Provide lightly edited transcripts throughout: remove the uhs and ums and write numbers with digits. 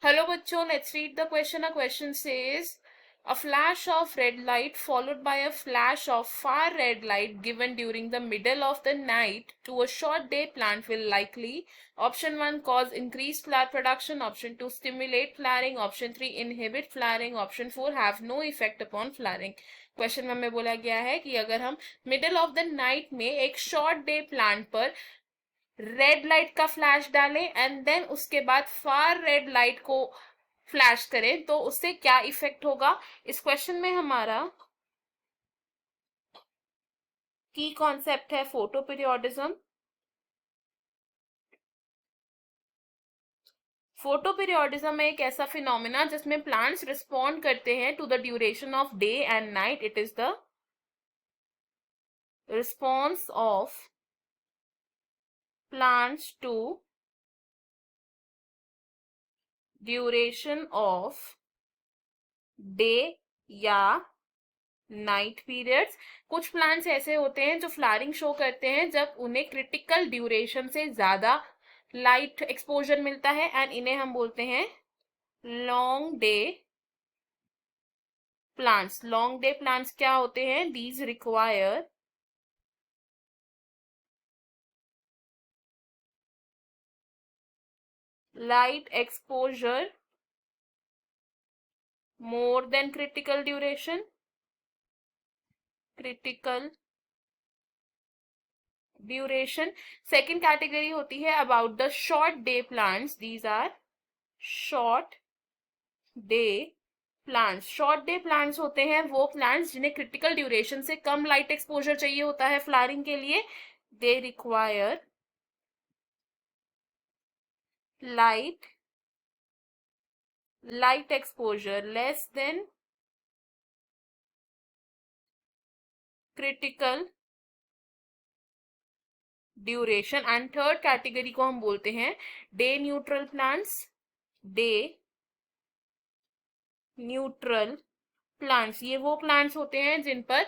Hello बच्चों, let's read the question. A question says, a flash of red light followed by a flash of far red light given during the middle of the night to a short day plant will likely option 1 cause increased flower production, option 2 stimulate flowering, option 3 inhibit flowering, option 4 have no effect upon flowering. Question में हमें बोला गया है कि अगर हम middle of the night में एक शॉर्ट डे प्लांट पर रेड लाइट का फ्लैश डालें एंड देन उसके बाद फार रेड लाइट को फ्लैश करें तो उससे क्या इफेक्ट होगा। इस क्वेश्चन में हमारा की कॉन्सेप्ट है फोटो पीरियोडिज्म। फोटो पीरियोडिज्म एक ऐसा फिनोमिना जिसमें प्लांट्स रिस्पॉन्ड करते हैं to the duration of day and night. It is the response of plants to duration of day या नाइट पीरियड्स। कुछ प्लांट्स ऐसे होते हैं जो फ्लावरिंग शो करते हैं जब उन्हें क्रिटिकल ड्यूरेशन से ज्यादा लाइट एक्सपोजर मिलता है एंड इन्हें हम बोलते हैं long day plants. Long day plants क्या होते हैं? These require light exposure more than critical duration. critical duration second category होती है about the short day plants. these are short day plants. short day plants होते हैं वो plants जिन्हें critical duration से कम light exposure चाहिए होता है flowering के लिए. they require light exposure less than critical duration. And third category को हम बोलते हैं day neutral plants. Day neutral plants ये वो प्लांट्स होते हैं जिन per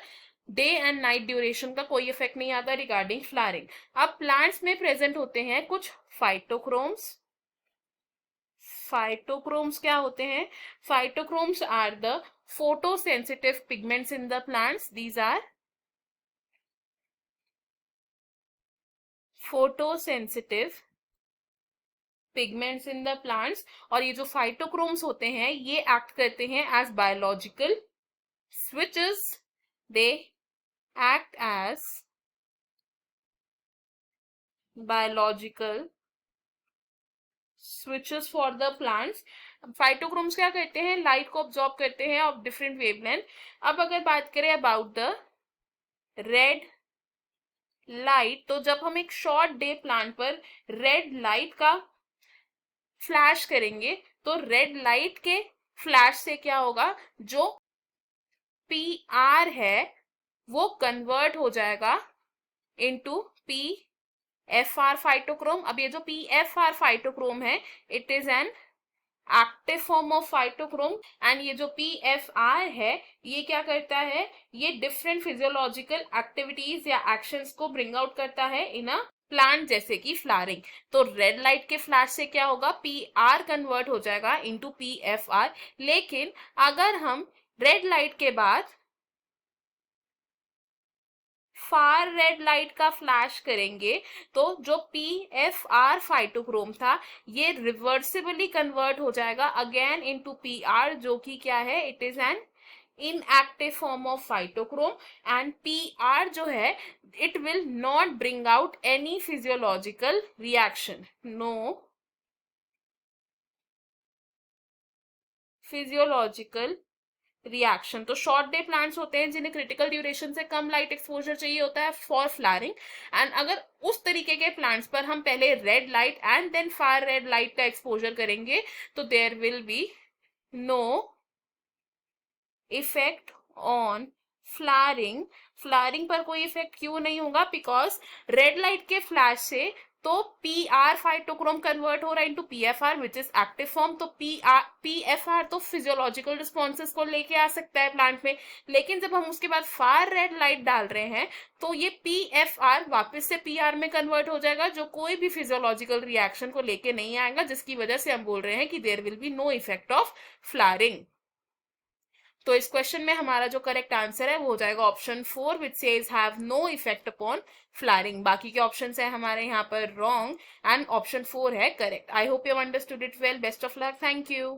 day and night duration का कोई इफेक्ट नहीं आता रिगार्डिंग फ्लावरिंग. अब प्लांट्स में प्रेजेंट होते हैं कुछ फाइटोक्रोम्स. फाइटोक्रोम्स क्या होते हैं? Phytochromes are the photosensitive pigments in the plants. These are photosensitive pigments in the plants. और ये जो फाइटोक्रोम्स होते हैं ये एक्ट करते हैं as biological switches. They act as biological switches for the plants. Phytochromes क्या करते हैं? लाइट को ऑब्जॉर्ब करते हैं ऑफ डिफरेंट वेवलेंथ. अब अगर बात करें अबाउट द रेड लाइट, तो जब हम एक शॉर्ट डे प्लांट पर रेड लाइट का फ्लैश करेंगे तो रेड लाइट के फ्लैश से क्या होगा? जो पी आर है वो कन्वर्ट हो जाएगा into P F R phytochrome. अब ये जो पी एफ आर फाइटोक्रोम है it is an active form of phytochrome. And ये जो पी एफ आर है ये क्या करता है? ये डिफरेंट फिजियोलॉजिकल एक्टिविटीज या एक्शंस को ब्रिंग आउट करता है इन अ प्लांट जैसे कि फ्लावरिंग. तो रेड लाइट के फ्लैश से क्या होगा? पी आर कन्वर्ट हो जाएगा इनटू पी एफ आर. लेकिन अगर हम रेड लाइट के बाद फार रेड लाइट का फ्लैश करेंगे तो जो पी एफ आर फाइटोक्रोम था ये रिवर्सिबली कन्वर्ट हो जाएगा अगेन इनटू पी आर, जो कि क्या है? It is an inactive form of phytochrome. and PR जो है it will not bring out any physiological reaction. no physiological reaction. तो शॉर्ट डे प्लांट्स होते हैं जिन्हें क्रिटिकल ड्यूरेशन से कम लाइट एक्सपोजर चाहिए होता है फॉर फ्लावरिंग. एंड अगर उस तरीके के प्लांट्स पर हम पहले red light and then far red light का एक्सपोजर करेंगे तो there will be no effect on flowering. Flowering पर कोई इफेक्ट क्यों नहीं होगा? बिकॉज रेड लाइट के फ्लैश से तो पी आर फाइटोक्रोम कन्वर्ट हो रहा है into PFR which is active form. तो पीएफआर तो फिजियोलॉजिकल रिस्पॉन्सेस को लेके आ सकता है प्लांट में, लेकिन जब हम उसके बाद फार रेड लाइट डाल रहे हैं तो ये पीएफआर वापस से पीआर में कन्वर्ट हो जाएगा, जो कोई भी फिजियोलॉजिकल रिएक्शन को लेके नहीं आएगा, जिसकी वजह से हम बोल रहे हैं कि there will be no effect of flowering. तो इस क्वेश्चन में हमारा जो करेक्ट आंसर है वो हो जाएगा option 4 which says have no effect upon flowering. बाकी के ऑप्शन है हमारे यहाँ पर रॉन्ग एंड ऑप्शन 4 है correct. I hope you understood it well. Best of luck. Thank you.